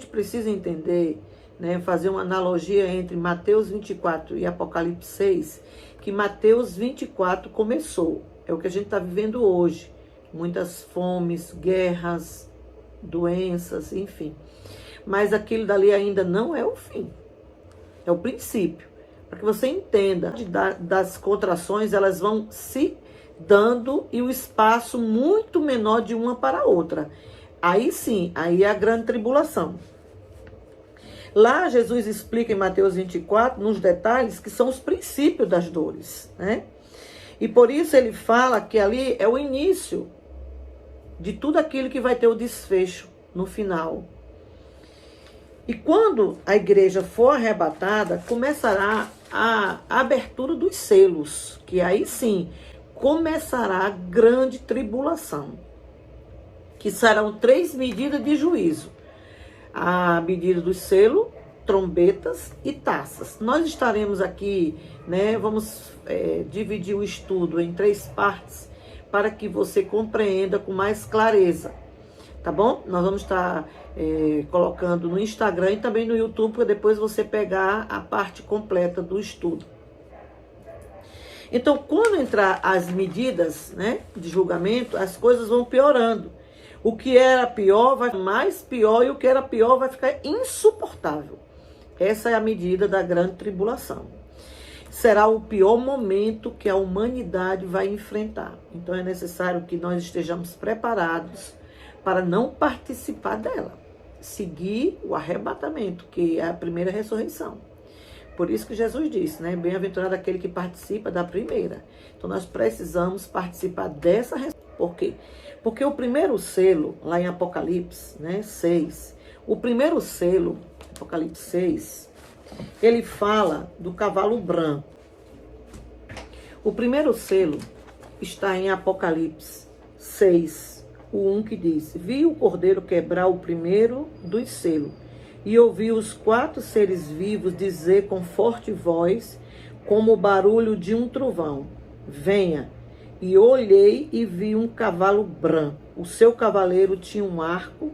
gente precisa entender, né, fazer uma analogia entre Mateus 24 e Apocalipse 6, que Mateus 24 começou. É o que a gente está vivendo hoje. Muitas fomes, guerras, doenças, enfim. Mas aquilo dali ainda não é o fim. É o princípio. Para que você entenda, das contrações, elas vão se dando e o espaço muito menor de uma para a outra. Aí sim, aí é a grande tribulação. Lá Jesus explica em Mateus 24, nos detalhes, que são os princípios das dores, né? E por isso ele fala que ali é o início de tudo aquilo que vai ter o desfecho no final. E quando a igreja for arrebatada, começará a abertura dos selos, que aí sim começará a grande tribulação, que serão 3 medidas de juízo. A medida do selo, trombetas e taças. Nós estaremos aqui, né, vamos dividir o estudo em 3 partes para que você compreenda com mais clareza, tá bom? Nós vamos estar colocando no Instagram e também no YouTube para depois você pegar a parte completa do estudo. Então, quando entrar as medidas, né, de julgamento, as coisas vão piorando. O que era pior vai mais pior e o que era pior vai ficar insuportável. Essa é a medida da grande tribulação. Será o pior momento que a humanidade vai enfrentar. Então é necessário que nós estejamos preparados para não participar dela. Seguir o arrebatamento, que é a primeira ressurreição. Por isso que Jesus disse, né? Bem-aventurado aquele que participa da primeira. Então nós precisamos participar dessa ressurreição. Por quê? Porque o primeiro selo, lá em Apocalipse, né, 6, o primeiro selo, Apocalipse 6, ele fala do cavalo branco. O primeiro selo está em Apocalipse 6, o 1 que diz: Vi o cordeiro quebrar o primeiro dos selos, e ouvi os 4 seres vivos dizer com forte voz, como o barulho de um trovão: Venha. E olhei e vi um cavalo branco. O seu cavaleiro tinha um arco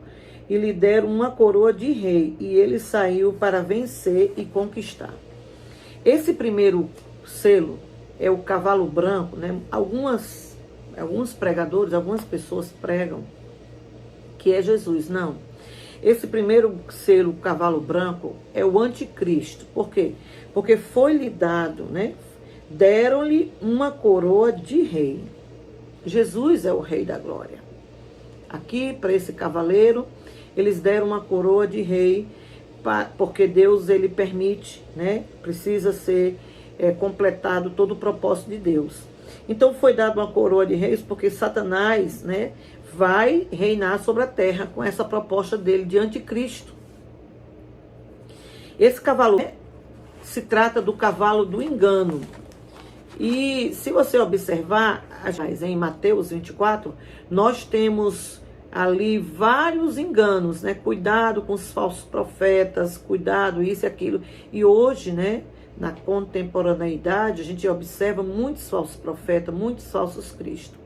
e lhe deram uma coroa de rei. E ele saiu para vencer e conquistar. Esse primeiro selo é o cavalo branco, né? Alguns pregadores, algumas pessoas pregam que é Jesus. Não. Esse primeiro selo, o cavalo branco, é o anticristo. Por quê? Porque foi-lhe dado, né? Deram-lhe uma coroa de rei. Jesus é o rei da glória. Aqui, para esse cavaleiro, eles deram uma coroa de rei, porque Deus, ele permite, né? Precisa ser completado todo o propósito de Deus. Então, foi dada uma coroa de reis, porque Satanás, né, vai reinar sobre a terra com essa proposta dele de anticristo. Esse cavalo se trata do cavalo do engano. E se você observar, em Mateus 24, nós temos ali vários enganos, né? Cuidado com os falsos profetas, cuidado isso e aquilo. E hoje, né, na contemporaneidade, a gente observa muitos falsos profetas, muitos falsos cristos.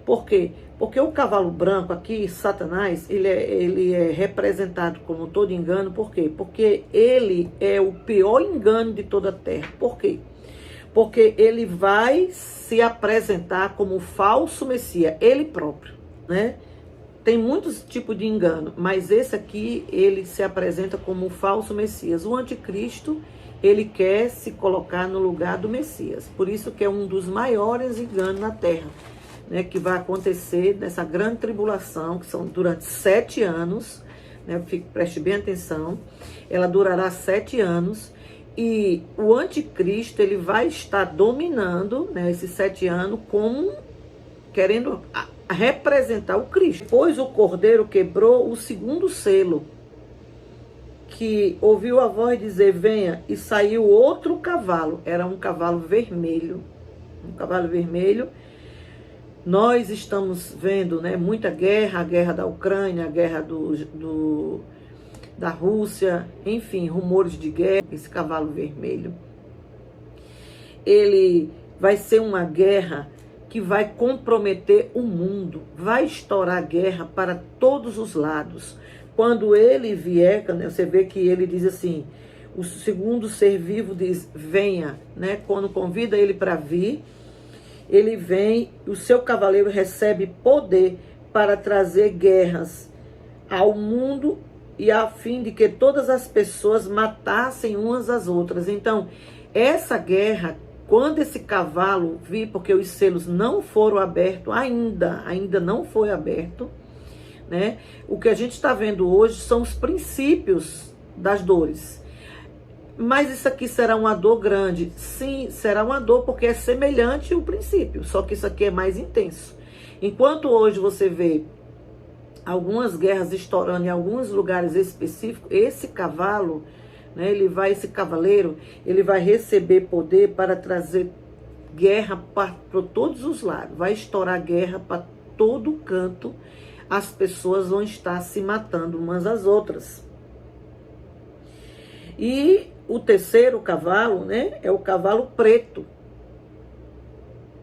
Por quê? Porque o cavalo branco aqui, Satanás, ele é representado como todo engano. Por quê? Porque ele é o pior engano de toda a terra. Por quê? Porque ele vai se apresentar como falso Messias, ele próprio, né? Tem muitos tipos de engano, mas esse aqui, ele se apresenta como o falso Messias. O anticristo, ele quer se colocar no lugar do Messias. Por isso que é um dos maiores enganos na terra, né? Que vai acontecer nessa grande tribulação, que são durante 7 anos, né? Preste bem atenção, ela durará 7 anos. E o anticristo, ele vai estar dominando, né, esses 7 anos, como querendo representar o Cristo. Depois o cordeiro quebrou o segundo selo, que ouviu a voz dizer: venha, e saiu outro cavalo. Era um cavalo vermelho. Um cavalo vermelho. Nós estamos vendo, né, muita guerra, a guerra da Ucrânia, a guerra da Rússia, enfim, rumores de guerra. Esse cavalo vermelho, ele vai ser uma guerra que vai comprometer o mundo, vai estourar guerra para todos os lados. quando ele vier, né, você vê que ele diz assim, o segundo ser vivo diz, venha, né? Quando convida ele para vir, ele vem, o seu cavaleiro recebe poder para trazer guerras ao mundo e a fim de que todas as pessoas matassem umas às outras. Então, essa guerra, quando esse cavalo vir, porque os selos não foram abertos ainda não foi aberto, né? O que a gente está vendo hoje são os princípios das dores. Mas isso aqui será uma dor grande? Sim, será uma dor porque é semelhante ao princípio, só que isso aqui é mais intenso. Enquanto hoje você vê algumas guerras estourando em alguns lugares específicos, esse cavalo, né, esse cavaleiro, ele vai receber poder para trazer guerra para todos os lados. Vai estourar guerra para todo canto. As pessoas vão estar se matando umas às outras. E o terceiro cavalo, né, é o cavalo preto.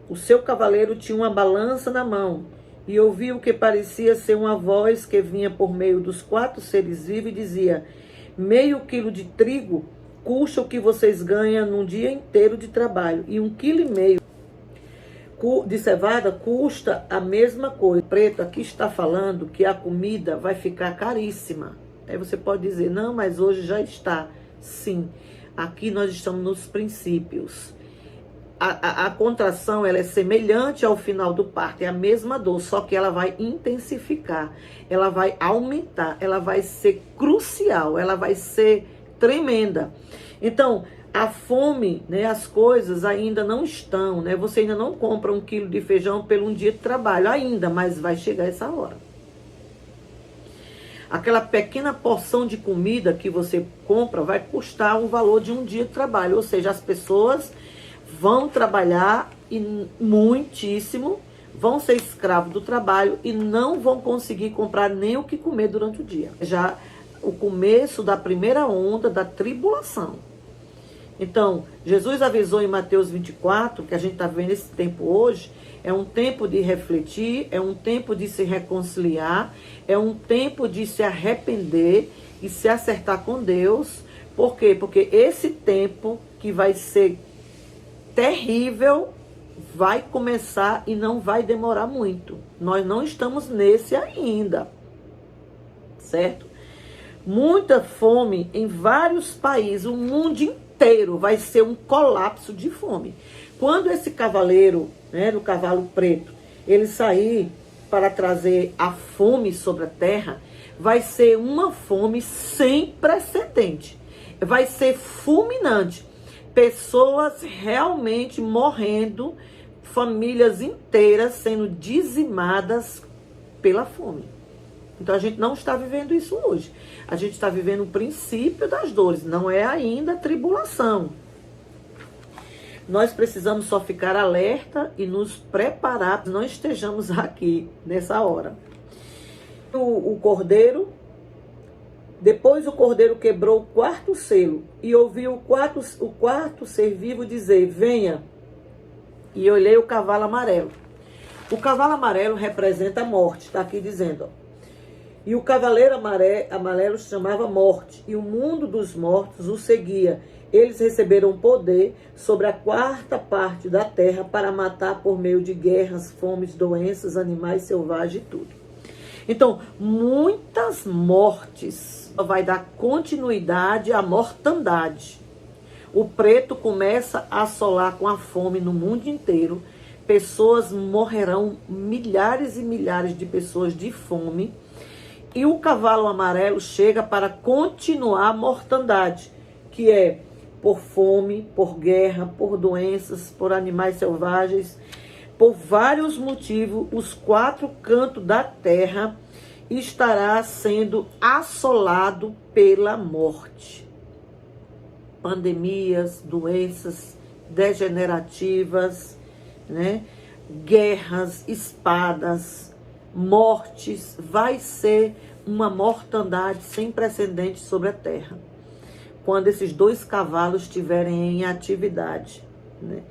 O seu cavaleiro tinha uma balança na mão e ouviu o que parecia ser uma voz que vinha por meio dos 4 seres vivos e dizia: 0,5 quilo de trigo custa o que vocês ganham num dia inteiro de trabalho, e 1,5 quilo de cevada custa a mesma coisa. O preto aqui está falando que a comida vai ficar caríssima. Aí você pode dizer, não, mas hoje já está. Sim, aqui nós estamos nos princípios. A contração, ela é semelhante ao final do parto, é a mesma dor, só que ela vai intensificar, ela vai aumentar, ela vai ser crucial, ela vai ser tremenda. Então, a fome, né, as coisas ainda não estão, né? Você ainda não compra 1 quilo de feijão pelo um dia de trabalho ainda, mas vai chegar essa hora. Aquela pequena porção de comida que você compra vai custar o valor de um dia de trabalho, ou seja, as pessoas vão trabalhar muitíssimo, vão ser escravos do trabalho e não vão conseguir comprar nem o que comer durante o dia. Já o começo da primeira onda da tribulação. Então, Jesus avisou em Mateus 24, que a gente está vendo esse tempo hoje, é um tempo de refletir, é um tempo de se reconciliar, é um tempo de se arrepender e se acertar com Deus. Por quê? Porque esse tempo que vai ser terrível vai começar e não vai demorar muito. Nós não estamos nesse ainda, certo? Muita fome em vários países, o mundo inteiro vai ser um colapso de fome. Quando esse cavaleiro, né, do cavalo preto, ele sair para trazer a fome sobre a terra, vai ser uma fome sem precedente. Vai ser fulminante. Pessoas realmente morrendo, famílias inteiras sendo dizimadas pela fome. Então a gente não está vivendo isso hoje. A gente está vivendo o princípio das dores, não é ainda a tribulação. Nós precisamos só ficar alerta e nos preparar, não estejamos aqui nessa hora. O cordeiro, depois o cordeiro quebrou o 4º selo e ouviu o quarto ser vivo dizer: venha. E olhei o cavalo amarelo. O cavalo amarelo representa a morte, está aqui dizendo, ó. E o cavaleiro amarelo se chamava Morte, e o mundo dos mortos o seguia. Eles receberam poder sobre a 4ª parte da terra para matar por meio de guerras, fomes, doenças, animais selvagens e tudo. Então, muitas mortes vai dar continuidade à mortandade. O preto começa a assolar com a fome no mundo inteiro. Pessoas morrerão, milhares e milhares de pessoas de fome. E o cavalo amarelo chega para continuar a mortandade, que é por fome, por guerra, por doenças, por animais selvagens, por vários motivos. Os 4 cantos da terra estará sendo assolado pela morte. Pandemias, doenças degenerativas, né? Guerras, espadas, mortes, vai ser uma mortandade sem precedentes sobre a terra, quando esses 2 cavalos estiverem em atividade, né?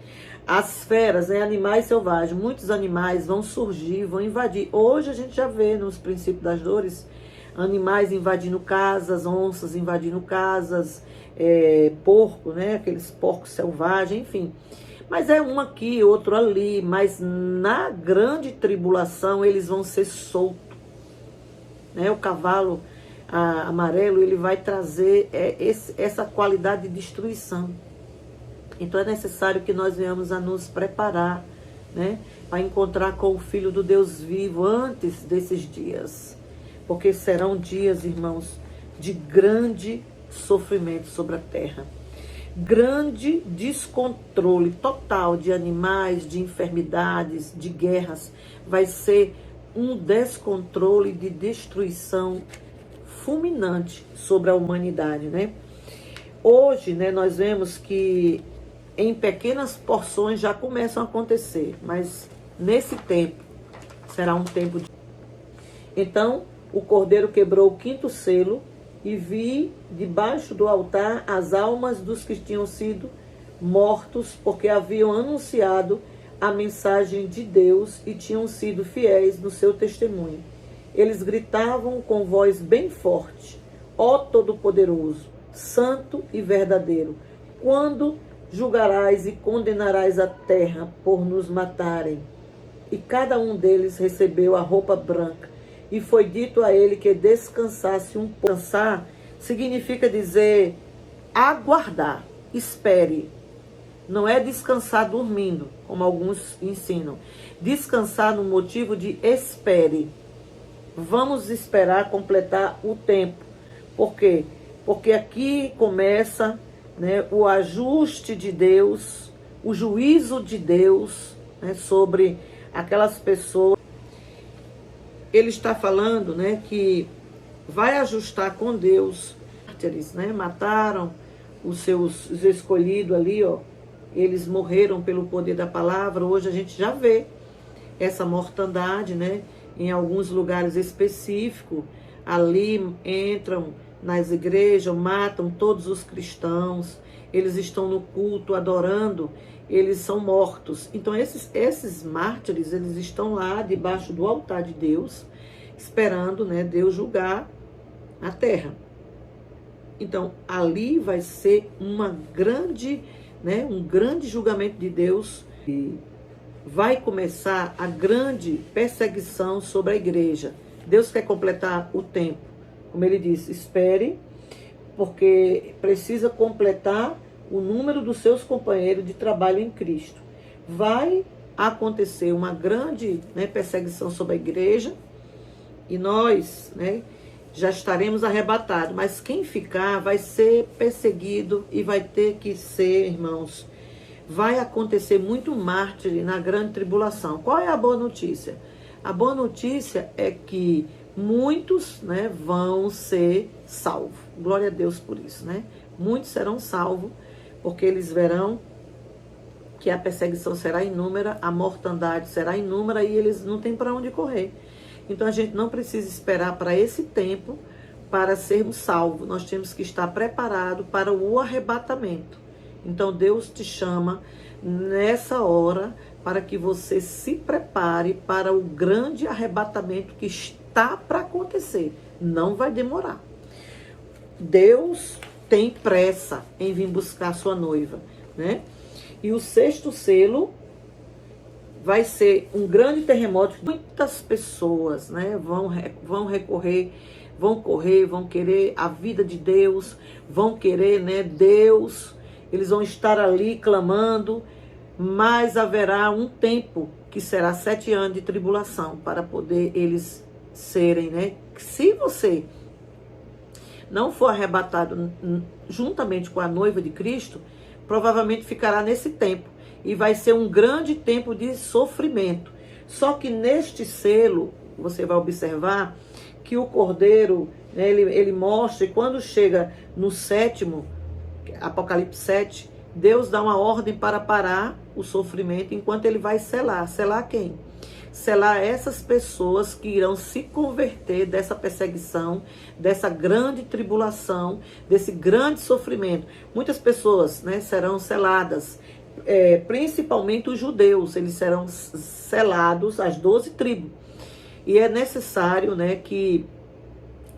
As feras, né, animais selvagens, muitos animais vão surgir, vão invadir. Hoje a gente já vê nos princípios das dores, animais invadindo casas, onças invadindo casas, porco, né? Aqueles porcos selvagens, enfim. Mas é um aqui, outro ali, mas na grande tribulação eles vão ser soltos. Né? O cavalo amarelo, ele vai trazer essa qualidade de destruição. Então é necessário que nós venhamos a nos preparar, né, para encontrar com o Filho do Deus vivo antes desses dias. Porque serão dias, irmãos, de grande sofrimento sobre a terra. Grande descontrole total de animais, de enfermidades, de guerras. Vai ser um descontrole de destruição fulminante sobre a humanidade, né? Hoje, né, nós vemos que em pequenas porções já começam a acontecer, mas nesse tempo será um tempo de... Então, o Cordeiro quebrou o 5º selo e vi debaixo do altar as almas dos que tinham sido mortos, porque haviam anunciado a mensagem de Deus e tinham sido fiéis no seu testemunho. Eles gritavam com voz bem forte: ó Todo-Poderoso, Santo e verdadeiro, quando julgarás e condenarás a terra por nos matarem? E cada um deles recebeu a roupa branca, e foi dito a ele que descansasse um pouco. Descansar significa dizer aguardar, espere. Não é descansar dormindo, como alguns ensinam. Descansar no motivo de espere. Vamos esperar completar o tempo. Por quê? Porque aqui começa, né, o ajuste de Deus, o juízo de Deus, né, sobre aquelas pessoas. Ele está falando, né, que vai ajustar com Deus. Mártires, né, mataram os escolhidos ali, ó. Eles morreram pelo poder da palavra. Hoje a gente já vê essa mortandade, né, em alguns lugares específicos. Ali entram nas igrejas, matam todos os cristãos. Eles estão no culto, adorando. Eles são mortos. Então esses mártires, eles estão lá debaixo do altar de Deus, esperando, né, Deus julgar a terra. Então ali vai ser uma grande, né, um grande julgamento de Deus. E vai começar a grande perseguição sobre a igreja. Deus quer completar o tempo. Como ele disse, espere, porque precisa completar o número dos seus companheiros de trabalho em Cristo. Vai acontecer uma grande, né, perseguição sobre a igreja, e nós, né, já estaremos arrebatados. Mas quem ficar vai ser perseguido e vai ter que ser, irmãos, vai acontecer muito mártir na grande tribulação. Qual é a boa notícia? A boa notícia é que muitos, né, vão ser salvos. Glória a Deus por isso, né? Muitos serão salvos, porque eles verão que a perseguição será inúmera, a mortandade será inúmera e eles não têm para onde correr. Então a gente não precisa esperar para esse tempo para sermos salvos. Nós temos que estar preparados para o arrebatamento. Então Deus te chama nessa hora para que você se prepare para o grande arrebatamento que está para acontecer. Não vai demorar. Deus tem pressa em vir buscar sua noiva, né? E o 6º selo vai ser um grande terremoto. Muitas pessoas, né, vão recorrer, vão correr, vão querer a vida de Deus, vão querer, né, Deus. Eles vão estar ali clamando, mas haverá um tempo que será 7 anos de tribulação para poder eles serem, né? Se você não for arrebatado juntamente com a noiva de Cristo, provavelmente ficará nesse tempo. E vai ser um grande tempo de sofrimento. Só que neste selo, você vai observar que o Cordeiro, né, ele mostra, e quando chega no 7º, Apocalipse 7, Deus dá uma ordem para parar o sofrimento enquanto ele vai selar. Selar quem? Selar essas pessoas que irão se converter dessa perseguição, dessa grande tribulação, desse grande sofrimento. Muitas pessoas, né, serão seladas, principalmente os judeus, eles serão selados, as 12 tribos. E é necessário, né, que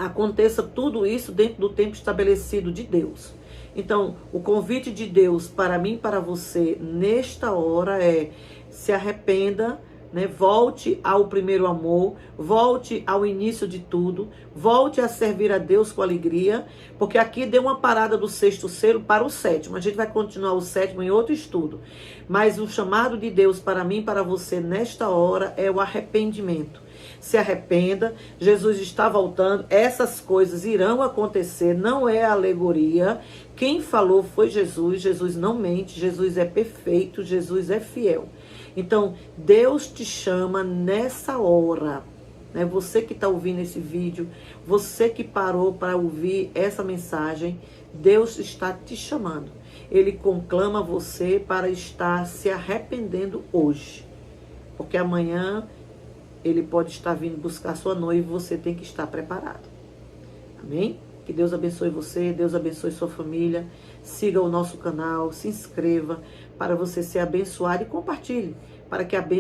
aconteça tudo isso dentro do tempo estabelecido de Deus. Então, o convite de Deus para mim e para você nesta hora é: se arrependa, né? Volte ao primeiro amor, volte ao início de tudo, volte a servir a Deus com alegria, porque aqui deu uma parada do 6º selo para o 7º. A gente vai continuar o 7º em outro estudo. Mas o chamado de Deus para mim e para você nesta hora é o arrependimento. Se arrependa, Jesus está voltando, essas coisas irão acontecer, não é alegoria. Quem falou foi Jesus, Jesus não mente, Jesus é perfeito, Jesus é fiel. Então, Deus te chama nessa hora, né? Você que está ouvindo esse vídeo, você que parou para ouvir essa mensagem, Deus está te chamando. Ele conclama você para estar se arrependendo hoje, porque amanhã Ele pode estar vindo buscar sua noiva e você tem que estar preparado. Amém? Que Deus abençoe você, Deus abençoe sua família. Siga o nosso canal, se inscreva para você ser abençoado e compartilhe para que a bênção